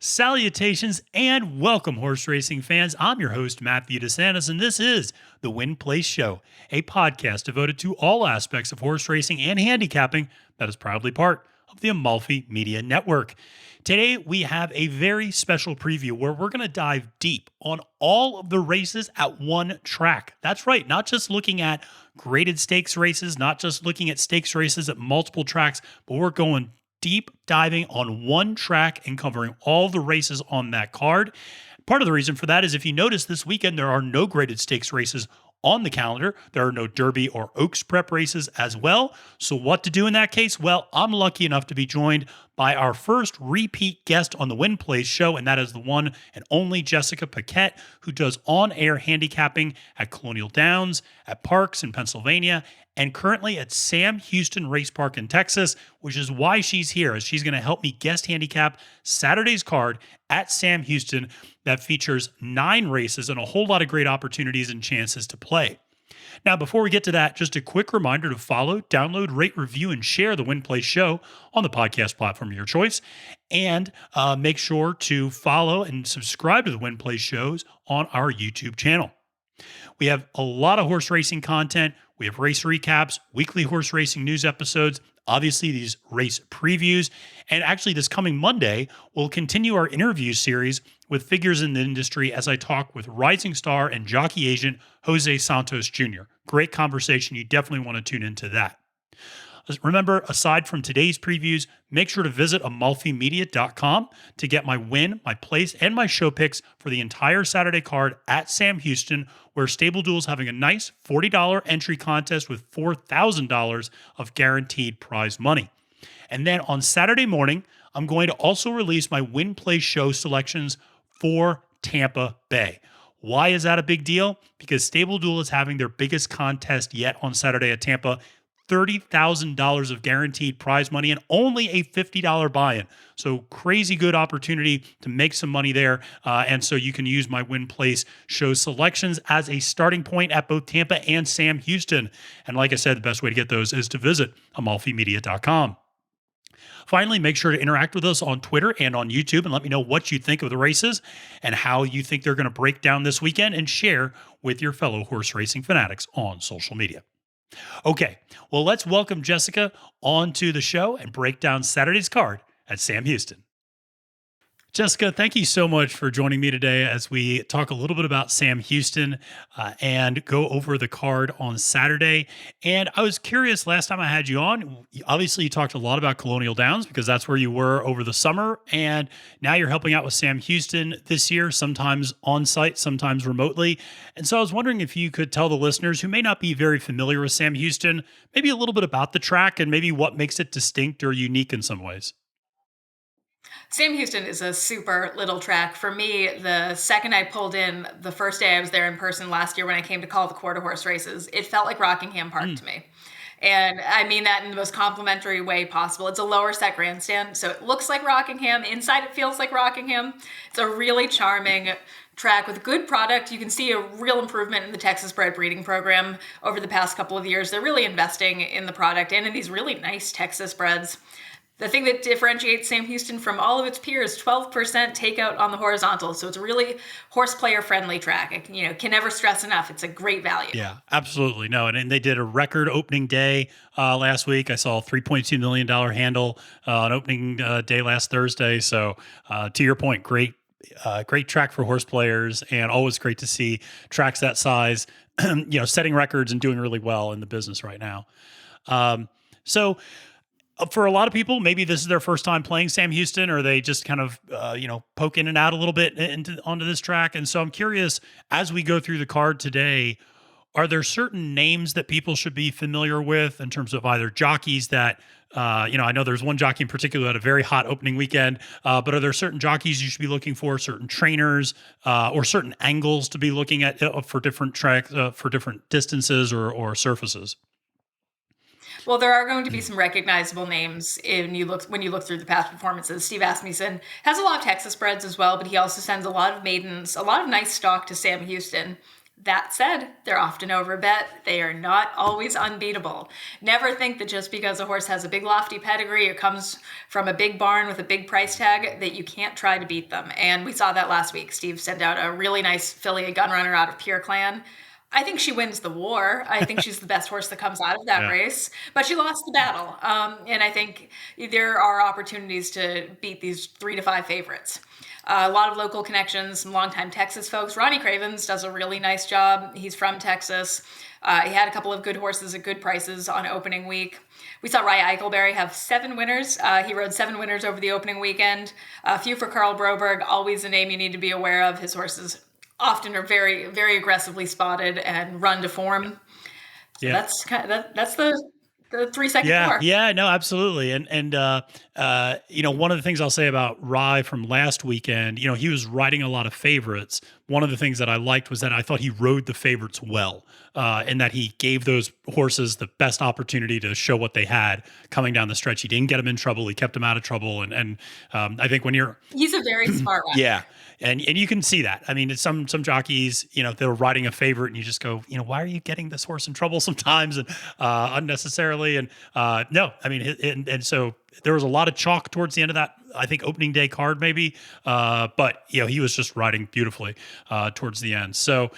Salutations and welcome, horse racing fans. I'm your host, Matthew DeSantis, and this is the Win Place Show, a podcast devoted to all aspects of horse racing and handicapping that is proudly part of the Amalfi Media Network. Today, we have a very special preview where we're going to dive deep on all of the races at one track. That's right, not just looking at graded stakes races, not just looking at stakes races at multiple tracks, but we're going deep diving on one track and covering all the races on that card. Part of the reason for that is if you notice this weekend, there are no graded stakes races on the calendar. There are no Derby or Oaks prep races as well. So what to do in that case? Well, I'm lucky enough to be joined by our first repeat guest on the Win Place show, and that is the one and only Jessica Paquette, who does on-air handicapping at Colonial Downs, at Parks in Pennsylvania, and currently at Sam Houston Race Park in Texas, which is why she's here, as she's going to help me guest handicap Saturday's card at Sam Houston that features 9 races and a whole lot of great opportunities and chances to play. Now, before we get to that, just a quick reminder to follow, download, rate, review, and share the Win Place show on the podcast platform of your choice. And make sure to follow and subscribe to the Win Place shows on our YouTube channel. We have a lot of horse racing content. We have race recaps, weekly horse racing news episodes, obviously these race previews. And actually this coming Monday, we'll continue our interview series with figures in the industry as I talk with rising star and jockey agent Jose Santos Jr. Great conversation. You definitely want to tune into that. Remember, aside from today's previews, make sure to visit amalfimedia.com to get my win, my place, and my show picks for the entire Saturday card at Sam Houston, where Stable Duel is having a nice $40 entry contest with $4,000 of guaranteed prize money. And then on Saturday morning, I'm going to also release my Win Place show selections for Tampa Bay. Why is that a big deal? Because Stable Duel is having their biggest contest yet on Saturday at Tampa, $30,000 of guaranteed prize money and only a $50 buy-in. So crazy good opportunity to make some money there. And so you can use my Win Place show selections as a starting point at both Tampa and Sam Houston. And like I said, the best way to get those is to visit amalfimedia.com. Finally, make sure to interact with us on Twitter and on YouTube and let me know what you think of the races and how you think they're going to break down this weekend, and share with your fellow horse racing fanatics on social media. Okay, well, let's welcome Jessica onto the show and break down Saturday's card at Sam Houston. Jessica, thank you so much for joining me today as we talk a little bit about Sam Houston and go over the card on Saturday. And I was curious, last time I had you on, obviously you talked a lot about Colonial Downs because that's where you were over the summer. And now you're helping out with Sam Houston this year, sometimes on site, sometimes remotely. And so I was wondering if you could tell the listeners who may not be very familiar with Sam Houston, maybe a little bit about the track and maybe what makes it distinct or unique in some ways. Sam Houston is a super little track. For me, the second I pulled in, the first day I was there in person last year when I came to call the quarter horse races, it felt like Rockingham Park to me. And I mean that in the most complimentary way possible. It's a lower set grandstand, so it looks like Rockingham. Inside, it feels like Rockingham. It's a really charming track with good product. You can see a real improvement in the Texas bred breeding program over the past couple of years. They're really investing in the product and in these really nice Texas breds. The thing that differentiates Sam Houston from all of its peers, 12% takeout on the horizontal. So it's a really horse player friendly track. Can never stress enough. It's a great value. Yeah, absolutely. No, and they did a record opening day last week. I saw a $3.2 million handle on opening day last Thursday. So to your point, great track for horse players, and always great to see tracks that size, setting records and doing really well in the business right now. For a lot of people, maybe this is their first time playing Sam Houston, or they just kind of, poke in and out a little bit onto this track. And so I'm curious, as we go through the card today, are there certain names that people should be familiar with in terms of either jockeys that, I know there's one jockey in particular that had a very hot opening weekend, but are there certain jockeys you should be looking for, certain trainers, or certain angles to be looking at for different tracks, for different distances or surfaces? Well, there are going to be some recognizable names when you look through the past performances. Steve Asmussen has a lot of Texas breds as well, but he also sends a lot of maidens, a lot of nice stock to Sam Houston. That said, they're often overbet. They are not always unbeatable. Never think that just because a horse has a big lofty pedigree or comes from a big barn with a big price tag that you can't try to beat them. And we saw that last week. Steve sent out a really nice filly, a gun runner out of Pure Clan. I think she wins the war. I think she's the best horse that comes out of that race, but she lost the battle. And I think there are opportunities to beat these 3 to 5 favorites. A lot of local connections, some longtime Texas folks. Ronnie Cravens does a really nice job. He's from Texas. He had a couple of good horses at good prices on opening week. We saw Rye Eichelberry have 7 winners. He rode 7 winners over the opening weekend. A few for Carl Broberg, always a name you need to be aware of. His horses often are very, very aggressively spotted and run to form. So that's the 3-second floor. Yeah, no, absolutely. And one of the things I'll say about Rye from last weekend, he was riding a lot of favorites. One of the things that I liked was that I thought he rode the favorites well, and that he gave those horses the best opportunity to show what they had coming down the stretch. He didn't get them in trouble. He kept them out of trouble. And I think he's a very smart rider. Yeah. And you can see that. I mean, it's some jockeys, they're riding a favorite and you just go, why are you getting this horse in trouble sometimes and unnecessarily? And no, I mean, and so there was a lot of chalk towards the end of that, I think, opening day card maybe. But, he was just riding beautifully towards the end. So,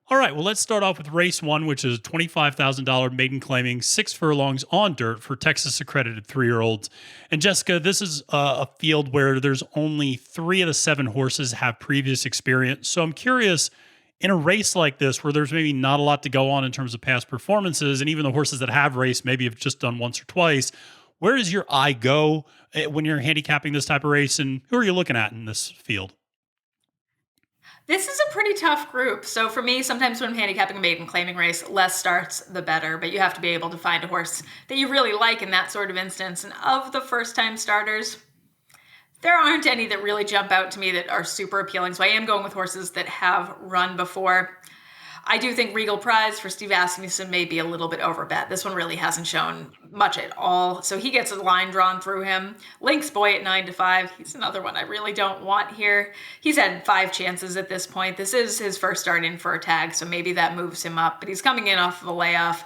all right, well, let's start off with race 1, which is $25,000 maiden claiming 6 furlongs on dirt for Texas accredited 3-year-olds. And Jessica, this is a field where there's only 3 of the 7 horses have previous experience. So I'm curious, in a race like this where there's maybe not a lot to go on in terms of past performances, and even the horses that have raced maybe have just done once or twice, where does your eye go when you're handicapping this type of race, and who are you looking at in this field? This is a pretty tough group. So for me, sometimes when I'm handicapping a maiden claiming race, less starts, the better. But you have to be able to find a horse that you really like in that sort of instance. And of the first-time starters, there aren't any that really jump out to me that are super appealing. So I am going with horses that have run before. I do think Regal Prize for Steve Asmussen may be a little bit overbet. This one really hasn't shown much at all. So he gets a line drawn through him. Link's Boy at 9 to 5. He's another one I really don't want here. He's had 5 chances at this point. This is his first start in for a tag, so maybe that moves him up. But he's coming in off of a layoff.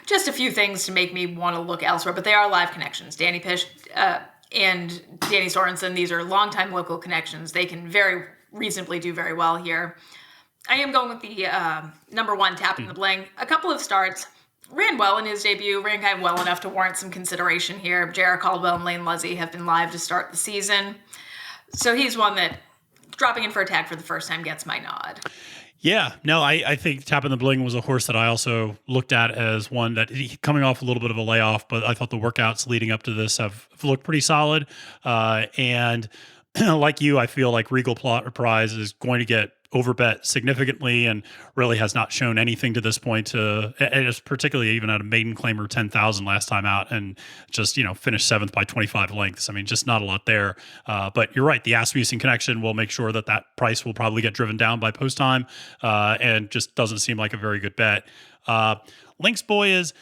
Just a few things to make me want to look elsewhere, but they are live connections. Danny Pish and Danny Sorensen, these are longtime local connections. They can very reasonably do very well here. I am going with the number 1, Tapping the Bling. A couple of starts. Ran well in his debut. Ran kind of well enough to warrant some consideration here. Jared Caldwell and Lane Luzzy have been live to start the season. So he's one that, dropping in for a tag for the first time, gets my nod. Yeah, no, I think Tapping the Bling was a horse that I also looked at as one that, coming off a little bit of a layoff, but I thought the workouts leading up to this have looked pretty solid. And like you, I feel like Regal Prize is going to get overbet significantly and really has not shown anything to this point, and it's particularly even at a maiden claimer 10,000 last time out and just, finished 7th by 25 lengths. I mean, just not a lot there. But you're right. The Asmussen connection will make sure that price will probably get driven down by post time, and just doesn't seem like a very good bet. Link's Boy is,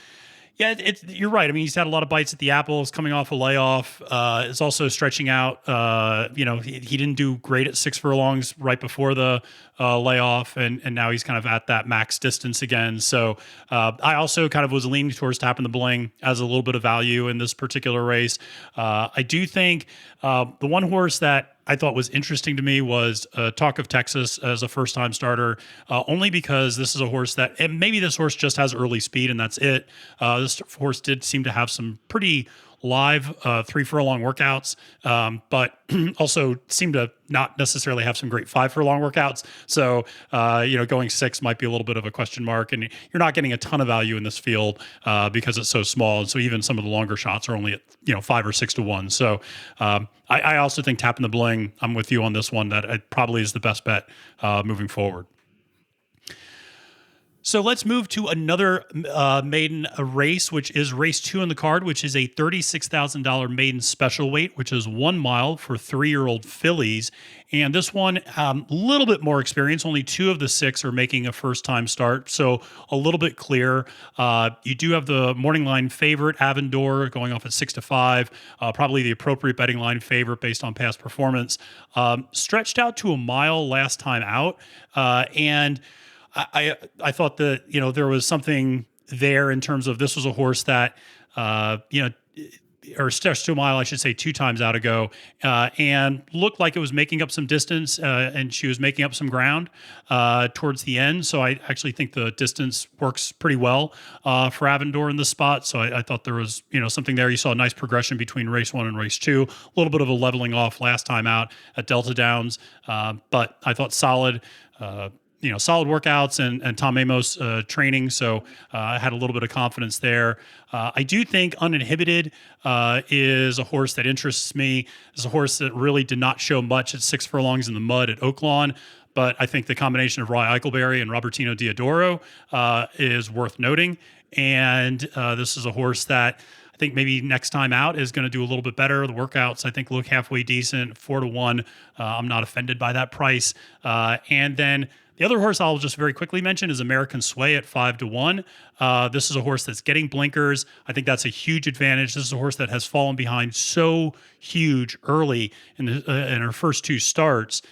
yeah, you're right. I mean, he's had a lot of bites at the apple. He's coming off a layoff. Is also stretching out. He didn't do great at 6 furlongs right before the layoff, and now he's kind of at that max distance again. So I also kind of was leaning towards Tapping the Bling as a little bit of value in this particular race. I do think the one horse that I thought was interesting to me was Talk of Texas as a first-time starter, only because this is a horse that, and maybe this horse just has early speed and that's it. This horse did seem to have some pretty live 3 furlong workouts, but also seemed to not necessarily have some great 5 furlong workouts. So, going 6 might be a little bit of a question mark, and you're not getting a ton of value in this field because it's so small. And so even some of the longer shots are only at, 5 or 6 to 1. So, I also think Tapping the Bling, I'm with you on this one, that it probably is the best bet moving forward. So let's move to another maiden race, which is race 2 in the card, which is a $36,000 maiden special weight, which is 1 mile for 3-year-old fillies. And this one, a little bit more experience. Only 2 of the 6 are making a first-time start, so a little bit clear. You do have the morning line favorite, Avendor, going off at 6 to 5, probably the appropriate betting line favorite based on past performance. Stretched out to a mile last time out, and I thought that, there was something there in terms of this was a horse that, or stretched to a mile, I should say, 2 times out ago, and looked like it was making up some distance, and she was making up some ground towards the end. So I actually think the distance works pretty well for Avondor in this spot. So I thought there was, something there. You saw a nice progression between race 1 and race 2, a little bit of a leveling off last time out at Delta Downs, but I thought solid. Solid workouts and Tom Amos training. So I had a little bit of confidence there. I do think Uninhibited is a horse that interests me. It's a horse that really did not show much at 6 furlongs in the mud at Oaklawn. But I think the combination of Roy Eichelberry and Robertino Diodoro is worth noting. And this is a horse that I think maybe next time out is going to do a little bit better. The workouts, I think, look halfway decent, 4-1. I'm not offended by that price. And then the other horse I'll just very quickly mention is American Sway at 5-1. This is a horse that's getting blinkers. I think that's a huge advantage. This is a horse that has fallen behind so huge early in her first 2 starts,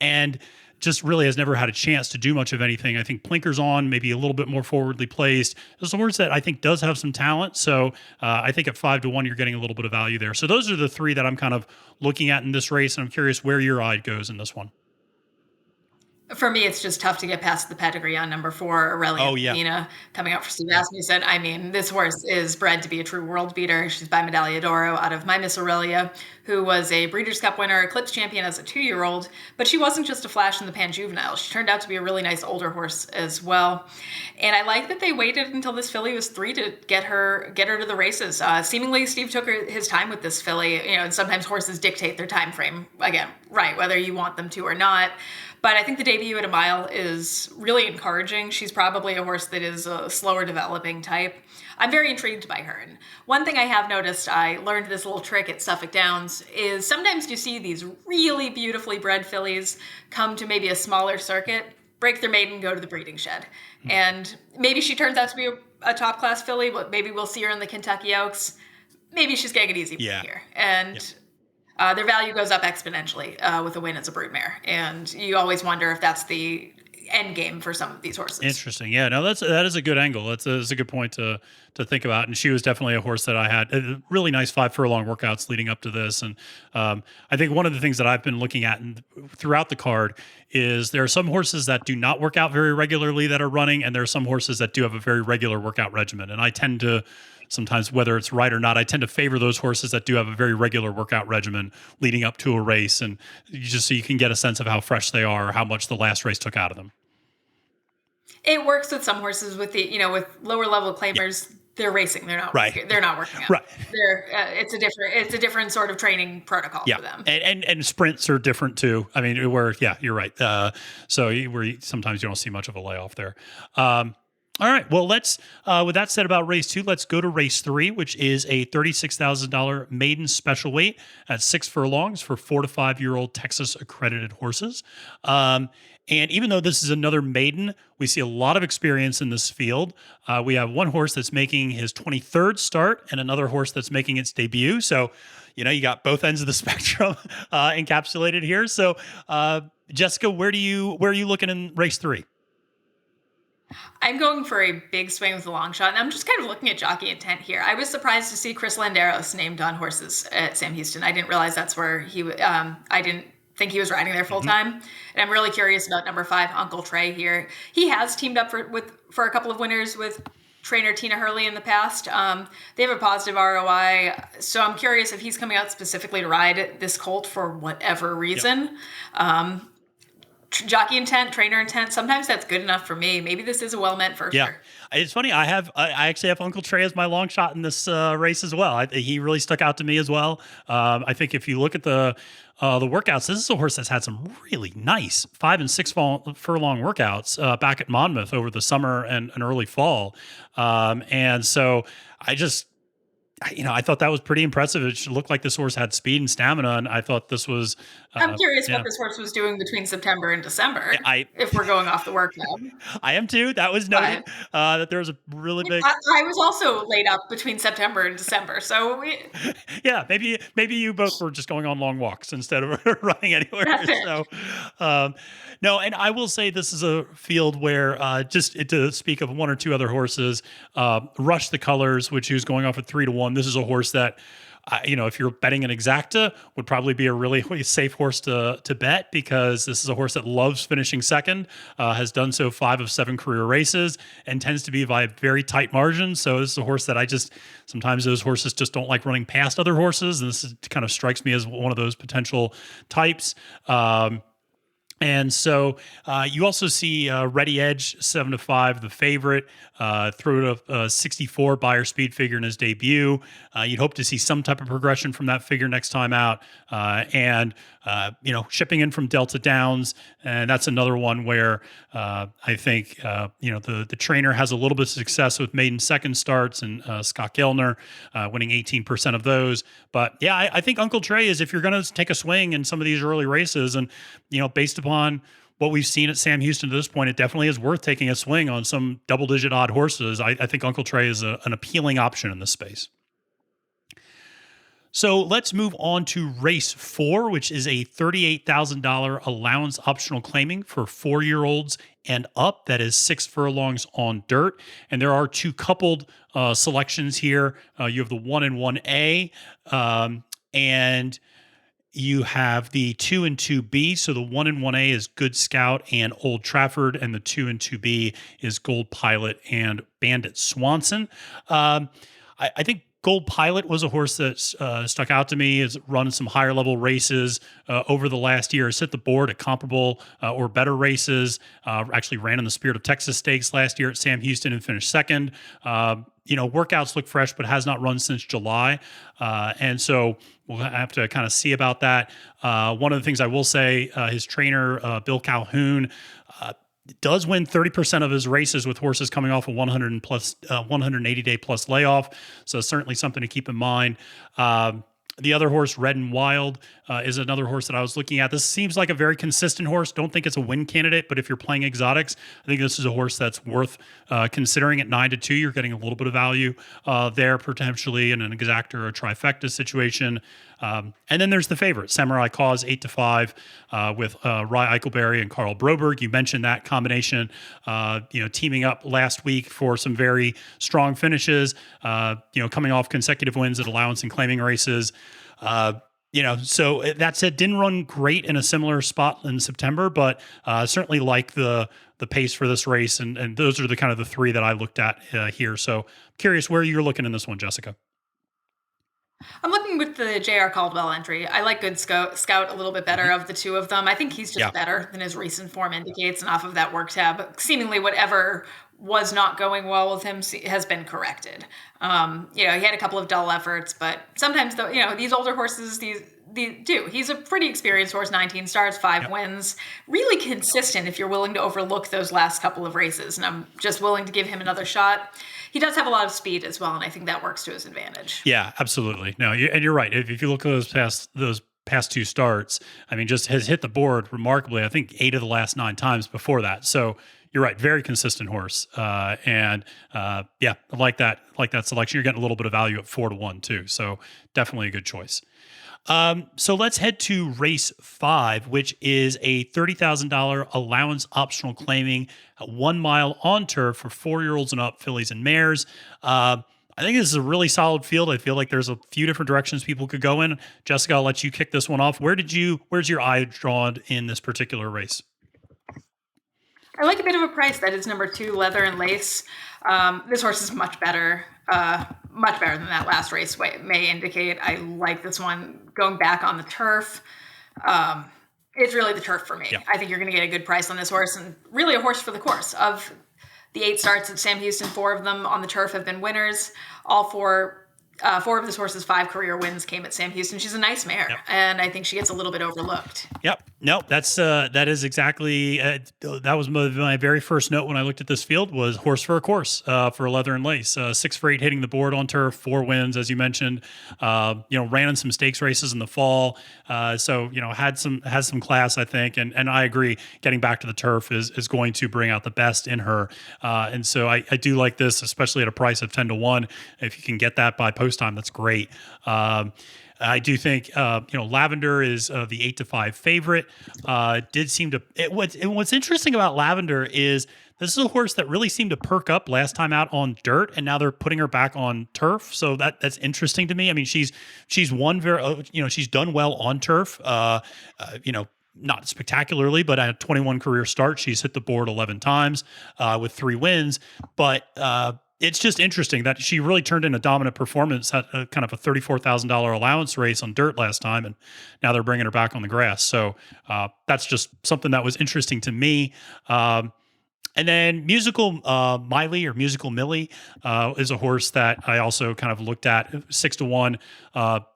and just really has never had a chance to do much of anything. I think blinkers on, maybe a little bit more forwardly placed. This is a horse that I think does have some talent. So I think at 5-1, you're getting a little bit of value there. So those are the 3 that I'm kind of looking at in this race, and I'm curious where your eye goes in this one. For me, it's just tough to get past the pedigree on number 4, Aurelia Medina, coming up for Steve Asmussen. I mean, this horse is bred to be a true world beater. She's by Medaglia d'Oro out of My Miss Aurelia, who was a Breeders' Cup winner, Eclipse champion as a 2-year-old. But she wasn't just a flash in the pan juvenile. She turned out to be a really nice older horse as well. And I like that they waited until this filly was 3 to get her to the races. Seemingly, Steve took his time with this filly. And sometimes horses dictate their time frame. Again, right, whether you want them to or not. But I think the debut at a mile is really encouraging. She's probably a horse that is a slower developing type. I'm very intrigued by her. And one thing I have noticed, I learned this little trick at Suffolk Downs, is sometimes you see these really beautifully bred fillies come to maybe a smaller circuit, break their maiden, go to the breeding shed. And maybe she turns out to be a top-class filly, but maybe we'll see her in the Kentucky Oaks. Maybe she's getting it easy here. And their value goes up exponentially with a win as a broodmare. And you always wonder if that's the end game for some of these horses. Interesting. Yeah, no, that is a good angle. That's a good point to think about. And she was definitely a horse that I had really nice 5 furlong workouts leading up to this. And I think one of the things that I've been looking at throughout the card is there are some horses that do not work out very regularly that are running, and there are some horses that do have a very regular workout regimen. And I tend to sometimes, whether it's right or not, I tend to favor those horses that do have a very regular workout regimen leading up to a race, and just so you can get a sense of how fresh they are, or how much the last race took out of them. It works with some horses with with lower level claimers. They're racing. They're not. Right. They're not working out. Right. It's a different sort of training protocol for them. And sprints are different too. I mean, you're right. Where sometimes you don't see much of a layoff there. All right. Well, let's, with that said about race 2, let's go to race 3, which is a $36,000 maiden special weight at 6 furlongs for 4 to 5-year-old Texas accredited horses. And even though this is another maiden, we see a lot of experience in this field. We have one horse that's making his 23rd start and another horse that's making its debut. So, you got both ends of the spectrum encapsulated here. So, Jessica, where are you looking in race 3? I'm going for a big swing with a long shot, and I'm just kind of looking at jockey intent here. I was surprised to see Chris Landeros named on horses at Sam Houston. I didn't realize that's where he. I didn't think he was riding there full time, and I'm really curious about number 5, Uncle Trey here. He has teamed up for a couple of winners with trainer Tina Hurley in the past. They have a positive ROI, so I'm curious if he's coming out specifically to ride this colt for whatever reason. Yep. Jockey intent, trainer intent, sometimes that's good enough for me. Maybe this is a well-meant firster. Yeah. It's funny. I actually have Uncle Trey as my long shot in this race as well. He really stuck out to me as well. I think if you look at the workouts, this is a horse that's had some really nice 5 and 6 furlong workouts back at Monmouth over the summer and early fall. And so I thought that was pretty impressive. It looked like this horse had speed and stamina, and I thought this was, I'm curious what yeah, this horse was doing between September and December, I if we're going off the work tab. I am too. That was But noted that there was a really big. I was also laid up between September and December, so Yeah, maybe you both were just going on long walks instead of running anywhere. that's it. So, um, no, and I will say this is a field where just to speak of one or two other horses, Rush the Colors, which he was going off at 3-1. This is a horse that. If you're betting an exacta, would probably be a really safe horse to bet, because this is a horse that loves finishing second, has done so 5 of 7 career races, and tends to be by very tight margins. So this is a horse that sometimes those horses just don't like running past other horses, and kind of strikes me as one of those potential types. And so you also see Ready Edge 7-5, the favorite, through a 64 buyer speed figure in his debut. You'd hope to see some type of progression from that figure next time out. And shipping in from Delta Downs, and that's another one where I think the trainer has a little bit of success with maiden second starts, and Scott Gellner winning 18% of those. But yeah, I think Uncle Trey is, if you're going to take a swing in some of these early races, and based upon what we've seen at Sam Houston to this point, it definitely is worth taking a swing on some double-digit odd horses. I think Uncle Trey is an appealing option in this space. So let's move on to race 4, which is a $38,000 allowance optional claiming for 4-year-olds and up. That is 6 furlongs on dirt. And there are 2 coupled selections here. You have the 1 and 1A, and you have the 2 and 2B. So the 1 and 1A is Good Scout and Old Trafford, and the 2 and 2B is Gold Pilot and Bandit Swanson. I think Gold Pilot was a horse that stuck out to me. Has run some higher level races over the last year. Has hit the board at comparable or better races. Actually ran in the Spirit of Texas Stakes last year at Sam Houston and finished second. Workouts look fresh, but has not run since July. And so we'll have to kind of see about that. One of the things I will say, his trainer, Bill Calhoun, does win 30% of his races with horses coming off a 180 day plus layoff. So certainly something to keep in mind. The other horse, Red and Wild, is another horse that I was looking at. This seems like a very consistent horse. Don't think it's a win candidate, but if you're playing exotics, I think this is a horse that's worth considering at 9-2. You're getting a little bit of value there potentially in an exacta or a trifecta situation. And then there's the favorite, Samurai Cause, 8-5 with Rye Eichelberry and Carl Broberg. You mentioned that combination, teaming up last week for some very strong finishes, coming off consecutive wins at allowance and claiming races. So that said, didn't run great in a similar spot in September, but certainly like the pace for this race. And those are the kind of the 3 that I looked at here. So curious where you're looking in this one, Jessica. I'm looking with the J.R. Caldwell entry. I like Good Scout a little bit better of the 2 of them. I think he's just better than his recent form indicates, and off of that work tab, seemingly whatever was not going well with him has been corrected. He had a couple of dull efforts, but sometimes these older horses, he's a pretty experienced horse, 19 starts, 5 wins, really consistent if you're willing to overlook those last couple of races, and I'm just willing to give him another shot. He does have a lot of speed as well, and I think that works to his advantage. Yeah, absolutely. No, and you're right. If you look at those past 2 starts, I mean, just has hit the board remarkably. I think 8 of the last 9 times before that. So you're right. Very consistent horse. I like that. Like that selection. You're getting a little bit of value at 4-1 too. So definitely a good choice. So let's head to race 5, which is a $30,000 allowance optional claiming at 1 mile on turf for 4-year-olds and up, fillies and mares. I think this is a really solid field. I feel like there's a few different directions people could go in. Jessica, I'll let you kick this one off. Where's your eye drawn in this particular race? I like a bit of a price. That is number 2, Leather and Lace. This horse is much better than that last race may indicate. I like this one going back on the turf. It's really the turf for me. Yeah. I think you're going to get a good price on this horse, and really a horse for the course. Of the 8 starts at Sam Houston, 4 of them on the turf have been winners. All 4 4 of this horse's 5 career wins came at Sam Houston. She's a nice mare, Yep. and I think she gets a little bit overlooked. Yep. Nope. That is exactly, that was my very first note when I looked at this field was horse for a course, for Leather and Lace, 6 for 8 hitting the board on turf, 4 wins, as you mentioned, ran in some stakes races in the fall. So, has some class, I think. And I agree, getting back to the turf is going to bring out the best in her. And so I do like this, especially at a price of 10-1. If you can get that by post time, that's great. I do think, Lavender is the 8-5 favorite. Did seem to. What's interesting about Lavender is this is a horse that really seemed to perk up last time out on dirt, and now they're putting her back on turf. So that's interesting to me. I mean, she's won very, she's done well on turf. Not spectacularly, but at a 21 career start, she's hit the board 11 times with 3 wins. But it's just interesting that she really turned in a dominant performance at a kind of a $34,000 allowance race on dirt last time, and now they're bringing her back on the grass. So that's just something that was interesting to me. And then Musical Miley or Musical Millie is a horse that I also kind of looked at. 6-1,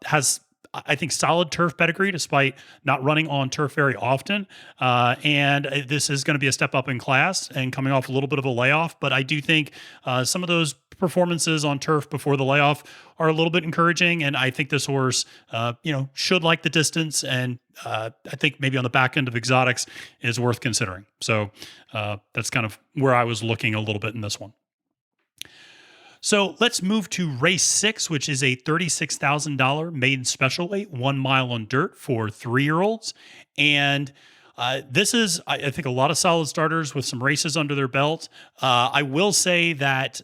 has, I think, solid turf pedigree despite not running on turf very often. And this is going to be a step up in class and coming off a little bit of a layoff. But I do think some of those performances on turf before the layoff are a little bit encouraging. And I think this horse, should like the distance. And I think maybe on the back end of exotics is worth considering. So that's kind of where I was looking a little bit in this one. So let's move to race 6, which is a $36,000 maiden special weight, 1 mile on dirt for 3-year-olds. And this is, I think, a lot of solid starters with some races under their belt. I will say that,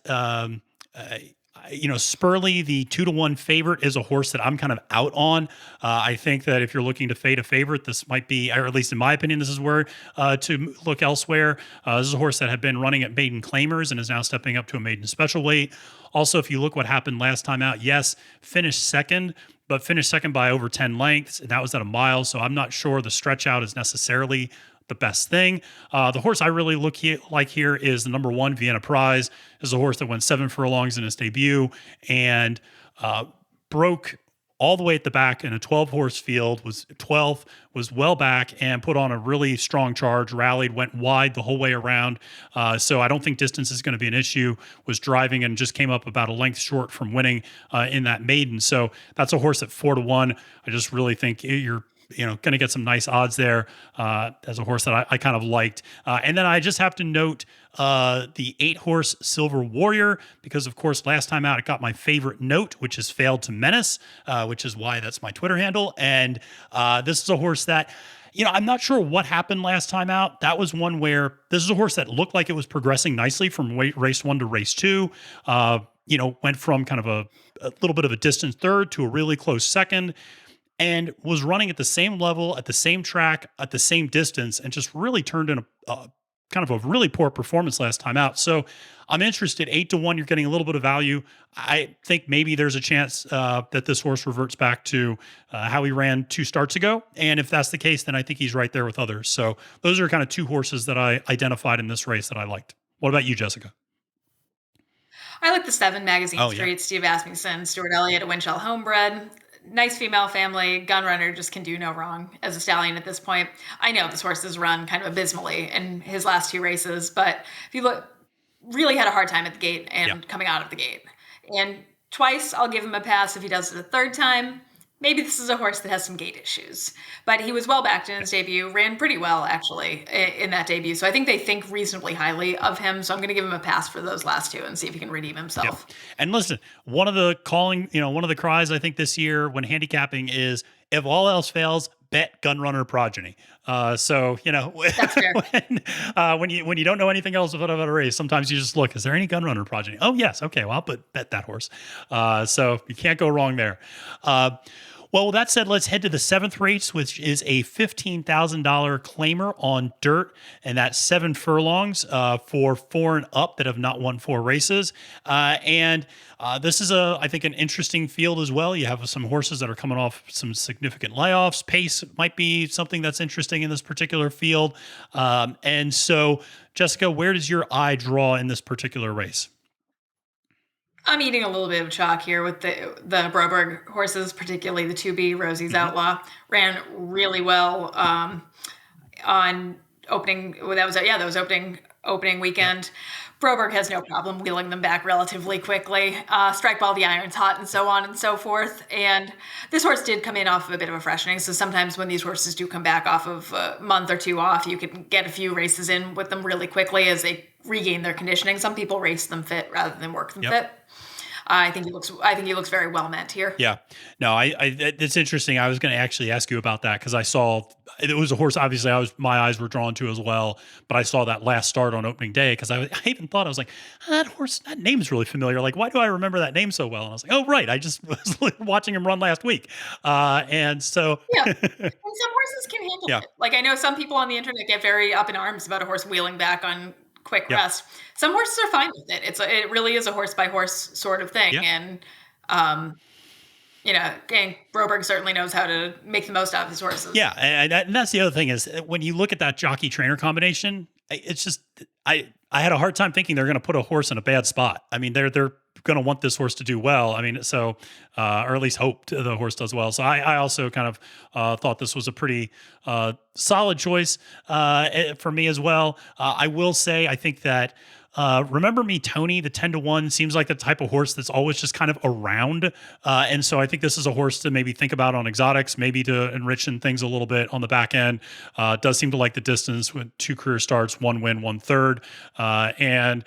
Spurley, the 2-1 favorite, is a horse that I'm kind of out on. I think that if you're looking to fade a favorite, this might be, or at least in my opinion, this is where to look elsewhere. This is a horse that had been running at maiden claimers and is now stepping up to a maiden special weight. Also, if you look what happened last time out, yes, finished second, but finished second by over 10 lengths, and that was at a mile. So I'm not sure the stretch out is necessarily the best thing. The horse I really like here is the number 1 Vienna Prize. This is a horse that went 7 furlongs in his debut and broke all the way at the back in a 12-horse field, was 12th, was well back, and put on a really strong charge, rallied, went wide the whole way around. So I don't think distance is going to be an issue. Was driving and just came up about a length short from winning in that maiden. So that's a horse at 4-1. I just really think you're going to get some nice odds there as a horse that I kind of liked. And then I just have to note the 8-horse Silver Warrior, because of course last time out it got my favorite note, which is Failed to Menace, which is why that's my Twitter handle. And this is a horse that, I'm not sure what happened last time out. That was one where this is a horse that looked like it was progressing nicely from race 1 to race 2. Went from kind of a little bit of a distant third to a really close second, and was running at the same level, at the same track, at the same distance, and just really turned in a kind of a really poor performance last time out. So I'm interested. 8-1, you're getting a little bit of value. I think maybe there's a chance that this horse reverts back to how he ran 2 starts ago. And if that's the case, then I think he's right there with others. So those are kind of 2 horses that I identified in this race that I liked. What about you, Jessica? I like the 7 Magazine Street, Yeah. Steve Asmussen, Stuart Elliott, a Winchell homebred. Nice female family. Gun runner just can do no wrong as a stallion at this point. I know this horse has run kind of abysmally in his last 2 races, but if you look, really had a hard time at the gate and coming out of the gate. And twice, I'll give him a pass. If he does it a third time, maybe this is a horse that has some gait issues. But he was well backed in his debut, ran pretty well, actually, in that debut. So I think they think reasonably highly of him. So I'm going to give him a pass for those last 2 and see if he can redeem himself. Yep. And listen, one of the cries I think this year when handicapping is, if all else fails, bet gun runner progeny. That's fair. when you don't know anything else about a race, sometimes you just look, is there any gun runner progeny? Oh yes. Okay. Well, I'll bet that horse. So you can't go wrong there. Well, with that said, let's head to the 7th race, which is a $15,000 claimer on dirt, and that's 7 furlongs for 4 and up that have not won 4 races. And this is, I think, an interesting field as well. You have some horses that are coming off some significant layoffs. Pace might be something that's interesting in this particular field. And so, Jessica, where does your eye draw in this particular race? I'm eating a little bit of chalk here with the Broberg horses, particularly the 2B Rosie's Hmm. Outlaw. Ran really well on opening. Well, that was opening Yep. weekend. Broberg has no problem wheeling them back relatively quickly. Strike while the iron's hot, and so on and so forth. And this horse did come in off of a bit of a freshening. So sometimes when these horses do come back off of a month or two off, you can get a few races in with them really quickly as they regain their conditioning. Some people race them fit rather than work them Yep. fit. I think he looks. I think he looks very well met here. Yeah. No, it's interesting. I was going to actually ask you about that because I saw it was a horse. Obviously, my eyes were drawn to as well. But I saw that last start on opening day because I even thought I was like, that horse, that name's really familiar. Like, why do I remember that name so well? And I was like, oh, right. I just was watching him run last week. And so, Yeah, and some horses can handle yeah, it. Like I know some people on the internet get very up in arms about a horse wheeling back on quick yeah, rest. Some horses are fine with it. It really is a horse by horse sort of thing, yeah. and um, and Broberg certainly knows how to make the most out of his horses. Yeah, and that's the other thing is when you look at that jockey trainer combination, it's just I had a hard time thinking they're going to put a horse in a bad spot. I mean, they're going to want this horse to do well. I mean, so or at least hope the horse does well. So I also kind of thought this was a pretty solid choice for me as well. I will say I think that. Remember Me Tony, the 10-1 seems like the type of horse that's always just kind of around. And so I think this is a horse to maybe think about on exotics, maybe to enrich in things a little bit on the back end. Does seem to like the distance with 2 career starts, 1 win, 1/3. And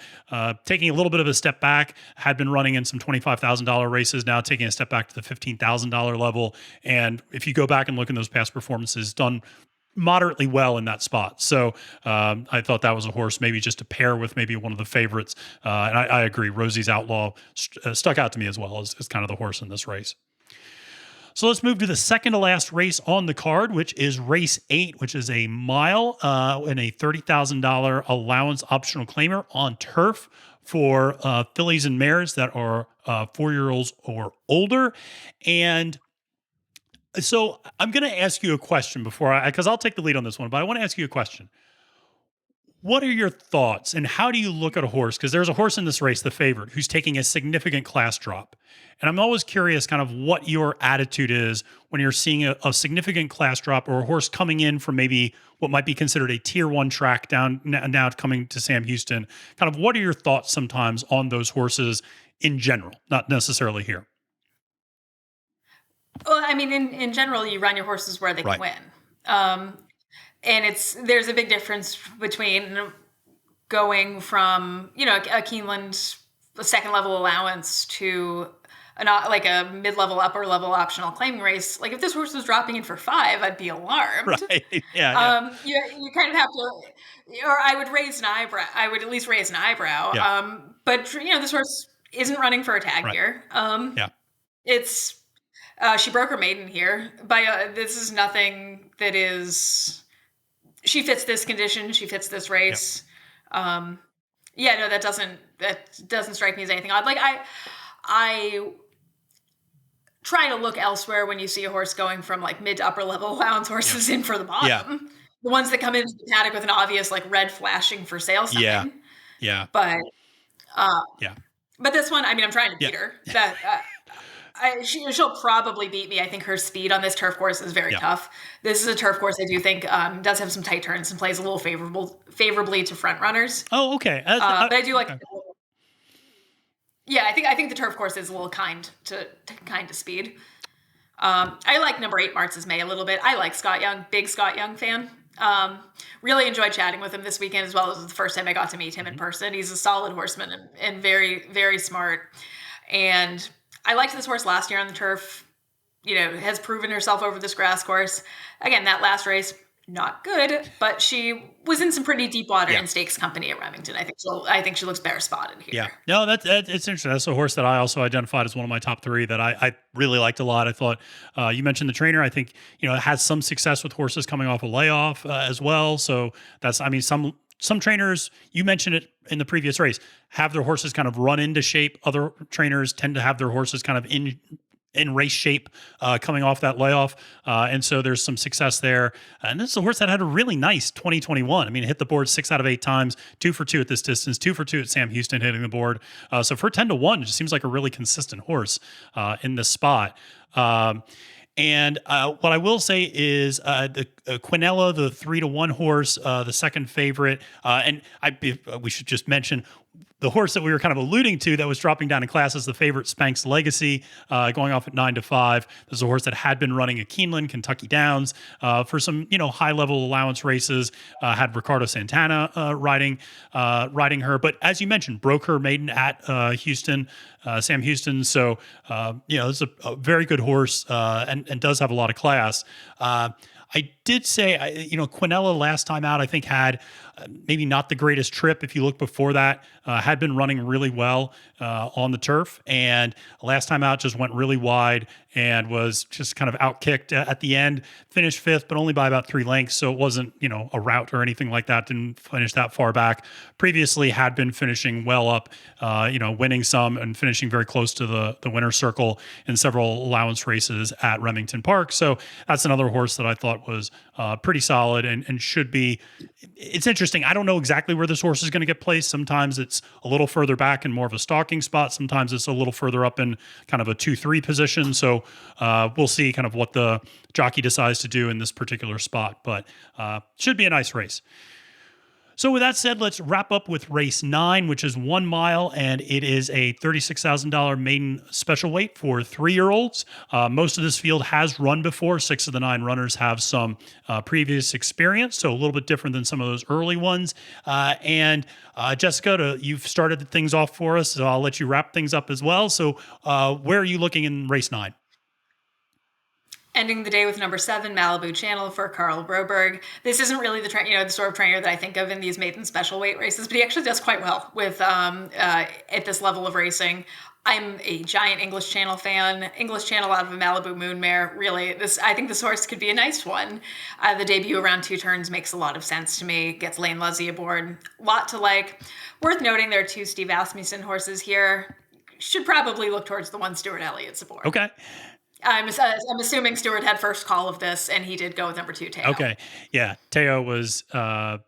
taking a little bit of a step back, had been running in some $25,000 races, now taking a step back to the $15,000 level. And if you go back and look in those past performances, done moderately well in that spot. So I thought that was a horse maybe just to pair with maybe one of the favorites. And I agree. Rosie's Outlaw stuck out to me as well as kind of the horse in this race. So let's move to the second to last race on the card, which is race 8, which is a mile and a $30,000 allowance optional claimer on turf for fillies and mares that are 4-year-olds or older. And so I'm going to ask you a question because I'll take the lead on this one, but I want to ask you a question. What are your thoughts and how do you look at a horse? Because there's a horse in this race, the favorite, who's taking a significant class drop. And I'm always curious kind of what your attitude is when you're seeing a significant class drop or a horse coming in from maybe what might be considered a tier 1 track down now coming to Sam Houston. Kind of what are your thoughts sometimes on those horses in general, not necessarily here? Well, I mean, in general, you run your horses where they can Right. win. And there's a big difference between going from a Keeneland second level allowance to like a mid level, upper level optional claiming race. Like if this horse was dropping in for 5, I'd be alarmed. Right. Yeah. You kind of have to, or I would raise an eyebrow. I would at least raise an eyebrow. Yeah. But this horse isn't running for a tag Right. here. Yeah. It's she broke her maiden here. This is nothing that is. She fits this condition. She fits this race. No, that doesn't strike me as anything odd. Like I try to look elsewhere when you see a horse going from like mid to upper level allowance horses in for the bottom. Yeah. The ones that come into the paddock with an obvious like red flashing for sale sign. Yeah. Yeah. But Yeah. but this one, I mean, I'm trying to beat her. That she'll probably beat me. I think her speed on this turf course is very tough. This is a turf course I do think does have some tight turns and plays a little favorably to front runners. Oh, okay. But I do like. Okay. Yeah, I think the turf course is a little kind to speed. I like number 8 Martz's May a little bit. I like Scott Young, big Scott Young fan. Really enjoyed chatting with him this weekend as well. As the first time I got to meet him in person. He's a solid horseman and very, very smart. And I liked this horse last year on the turf. Has proven herself over this grass course. Again, that last race, not good, but she was in some pretty deep water in stakes company at Remington. I think she looks better spotted here. Yeah. No, that's it's interesting. That's a horse that I also identified as one of my top 3 that I really liked a lot. I thought you mentioned the trainer. I think has some success with horses coming off a layoff as well. So some trainers, you mentioned it in the previous race, have their horses kind of run into shape. Other trainers tend to have their horses kind of in in race shape coming off that layoff. And so there's some success there. And this is a horse that had a really nice 2021. I mean, it hit the board 6 out of 8 times, 2 for 2 at this distance, 2 for 2 at Sam Houston hitting the board. So for 10-1, it just seems like a really consistent horse in this spot. And what I will say is the Quinella, the 3-1 horse, the second favorite. We should just mention the horse that we were kind of alluding to that was dropping down in class is the favorite, Spanx Legacy, going off at 9-5. This is a horse that had been running at Keeneland, Kentucky Downs for some, high level allowance races. Had Ricardo Santana riding her, but as you mentioned, broke her maiden at Houston, Sam Houston. So it's a very good horse and does have a lot of class. I did say, Quinella last time out, I think had maybe not the greatest trip. If you look before that, had been running really well on the turf, and last time out just went really wide and was just kind of outkicked at the end. Finished 5th, but only by about 3 lengths, so it wasn't a rout or anything like that. Didn't finish that far back. Previously had been finishing well up, winning some and finishing very close to the winner's circle in several allowance races at Remington Park. So that's another horse that I thought was pretty solid and should be. It's interesting. I don't know exactly where this horse is going to get placed. Sometimes it's a little further back in more of a stalking spot. Sometimes it's a little further up in kind of a 2-3 position. So we'll see kind of what the jockey decides to do in this particular spot, but should be a nice race. So with that said, let's wrap up with race 9, which is 1 mile, and it is a $36,000 maiden special weight for 3-year-olds. Most of this field has run before. 6 of the 9 runners have some previous experience, so a little bit different than some of those early ones. Jessica, you've started things off for us, so I'll let you wrap things up as well. So where are you looking in race 9? Ending the day with number 7, Malibu Channel for Carl Broberg. This isn't really the sort of trainer that I think of in these maiden special weight races, but he actually does quite well with at this level of racing. I'm a giant English Channel fan. English Channel out of a Malibu Moon mare. Really, I think this horse could be a nice one. The debut around 2 turns makes a lot of sense to me. Gets Lane Luzzy aboard. Lot to like. Worth noting there are 2 Steve Asmussen horses here. Should probably look towards the one Stuart Elliott's aboard. Okay. I'm assuming Stuart had first call of this, and he did go with number 2, Teo. Okay. Yeah. Teo was, that's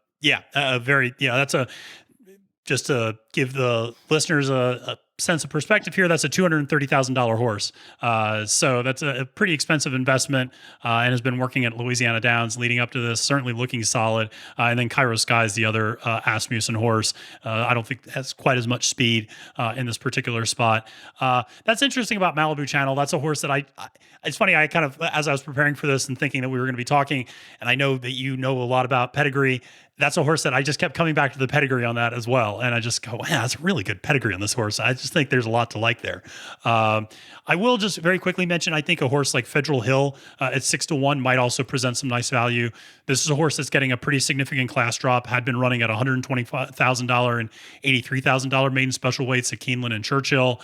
just to give the listeners a sense of perspective here, that's a $230,000 horse. So that's a pretty expensive investment and has been working at Louisiana Downs leading up to this, certainly looking solid. And then Cairo Sky is the other Asmussen horse. I don't think has quite as much speed in this particular spot. That's interesting about Malibu Channel. That's a horse that it's funny, I kind of, as I was preparing for this and thinking that we were going to be talking, and I know that you know a lot about pedigree, that's a horse that I just kept coming back to the pedigree on that as well. And I just go, yeah, that's a really good pedigree on this horse. I just think there's a lot to like there. I will just very quickly mention, I think a horse like Federal Hill at 6-1 might also present some nice value. This is a horse that's getting a pretty significant class drop, had been running at $125,000 and $83,000 maiden special weights at Keeneland and Churchill.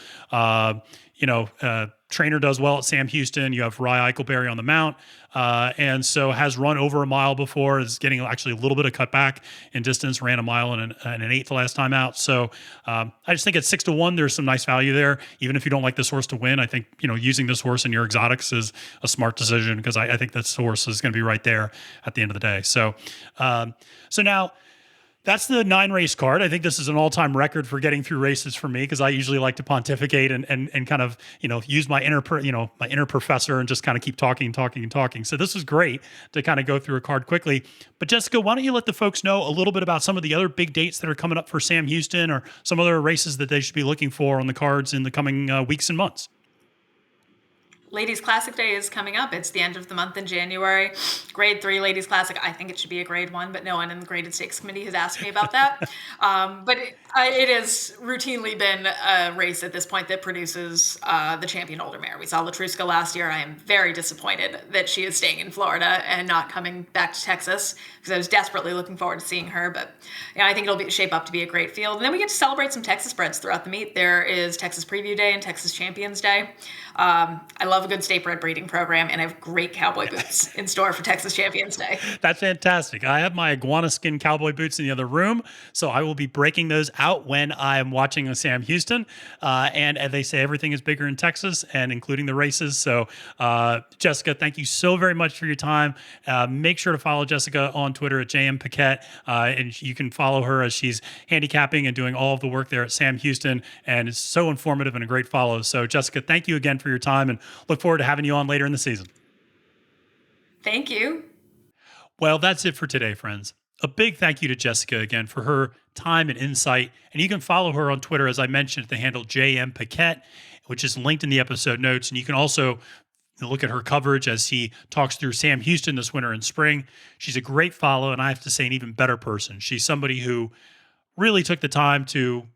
Trainer does well at Sam Houston. You have Rye Eichelberry on the mount. And so has run over a mile before, is getting actually a little bit of cutback in distance, ran a mile and an eighth the last time out. So I just think at 6-1, there's some nice value there. Even if you don't like this horse to win, I think, using this horse in your exotics is a smart decision because I think this horse is going to be right there at the end of the day. So now, that's the 9 race card. I think this is an all-time record for getting through races for me because I usually like to pontificate and kind of, use my inner professor and just kind of keep talking. So this was great to kind of go through a card quickly. But Jessica, why don't you let the folks know a little bit about some of the other big dates that are coming up for Sam Houston or some other races that they should be looking for on the cards in the coming weeks and months? Ladies Classic Day is coming up. It's the end of the month in January. Grade 3 Ladies Classic. I think it should be a grade 1, but no one in the graded stakes committee has asked me about that. But it has routinely been a race at this point that produces the champion older mare. We saw Latruska last year. I am very disappointed that she is staying in Florida and not coming back to Texas because I was desperately looking forward to seeing her. But I think it'll shape up to be a great field. And then we get to celebrate some Texas breds throughout the meet. There is Texas Preview Day and Texas Champions Day. I love love a good state bred breeding program, and I have great cowboy boots in store for Texas Champions Day. That's fantastic. I have my iguana skin cowboy boots in the other room, so I will be breaking those out when I am watching Sam Houston. And they say everything is bigger in Texas, and including the races. So, Jessica, thank you so very much for your time. Make sure to follow Jessica on Twitter at JM Paquette, and you can follow her as she's handicapping and doing all of the work there at Sam Houston, and it's so informative and a great follow. So, Jessica, thank you again for your time, and look forward to having you on later in the season. Thank you. Well, that's it for today, friends. A big thank you to Jessica again for her time and insight. And you can follow her on Twitter, as I mentioned, at the handle JM Paquette, which is linked in the episode notes. And you can also look at her coverage as she talks through Sam Houston this winter and spring. She's a great follow, and I have to say, an even better person. She's somebody who really took the time to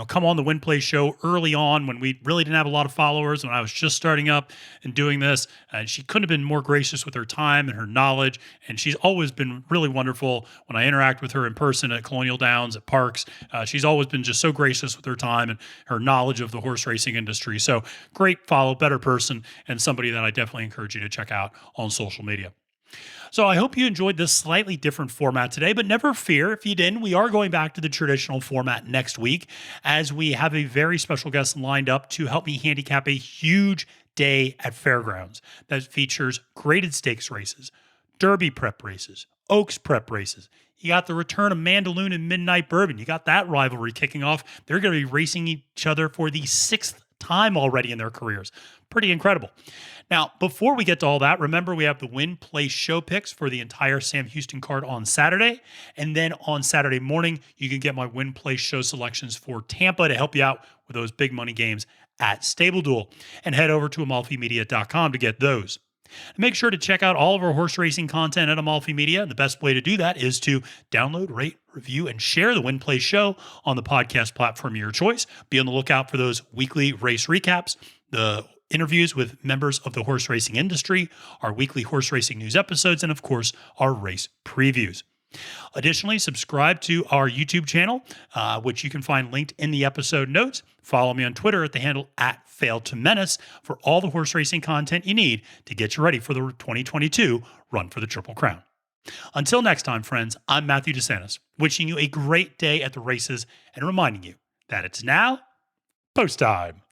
come on the Win Play show early on when we really didn't have a lot of followers, when I was just starting up and doing this. And she couldn't have been more gracious with her time and her knowledge. And she's always been really wonderful when I interact with her in person at Colonial Downs, at parks. She's always been just so gracious with her time and her knowledge of the horse racing industry. So great follow, better person, and somebody that I definitely encourage you to check out on social media. So I hope you enjoyed this slightly different format today, but never fear if you didn't. We are going back to the traditional format next week as we have a very special guest lined up to help me handicap a huge day at Fairgrounds that features graded stakes races, Derby prep races, Oaks prep races. You got the return of Mandaloun and Midnight Bourbon. You got that rivalry kicking off. They're going to be racing each other for the 6th time already in their careers. Pretty incredible. Now, before we get to all that, remember we have the Win Play show picks for the entire Sam Houston card on Saturday. And then on Saturday morning, you can get my Win Play show selections for Tampa to help you out with those big money games at Stable Duel. And head over to amalfimedia.com to get those. And make sure to check out all of our horse racing content at Amalfi Media. The best way to do that is to download, rate, review, and share the Win Play show on the podcast platform of your choice. Be on the lookout for those weekly race recaps, the interviews with members of the horse racing industry, our weekly horse racing news episodes, and of course, our race previews. Additionally, subscribe to our YouTube channel, which you can find linked in the episode notes. Follow me on Twitter at the handle @FailToMenace for all the horse racing content you need to get you ready for the 2022 Run for the Triple Crown. Until next time, friends, I'm Matthew DeSantis, wishing you a great day at the races and reminding you that it's now post time.